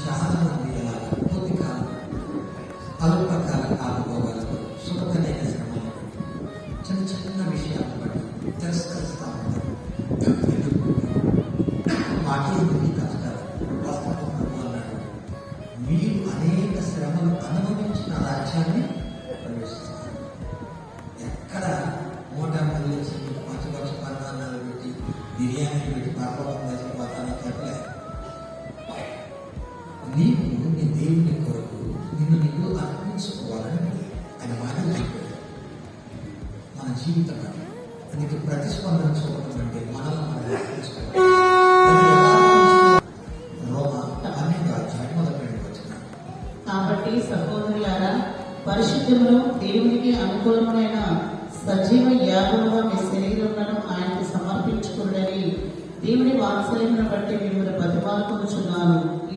చాలా మంది అలా కొద్ది కాలం అల్పకాల ఆనుభవాలతో సుఖకరమైన శ్రమలు చిన్న చిన్న విషయాలను బట్టి తిరస్కరిస్తూ ఉంటారు. మాటలు ముందు కష్టాలు వాస్తవం అన్నాడు, మీరు అనేక శ్రమలు అనుభవించిన రాజ్యాన్ని ప్రవేశిస్తారు. ఎక్కడ మోటార్లు వచ్చి పచ్చపక్ష పదార్థాలు పెట్టి బిర్యానీ పెట్టి పాపం పోతానే చెప్పలే. నీవు నీ దేవుని కొరకు నిన్ను నీవు అర్పించుకోవాలని ఆయన మాటలు చెప్పాడు. మన జీవితం అందుకే ప్రతిస్పందన చూడటం అంటే మనల్ని మనం అర్పించుకోవాలి. కాబట్టి సహోదరులారా, పరిశుద్ధమును దేవునికి అనుకూలమైన సజీవ యాగముగా మీ శరీరములను ఆయనకు సమర్పించుకున్నది దేవుని వాత్సల్యమును బట్టి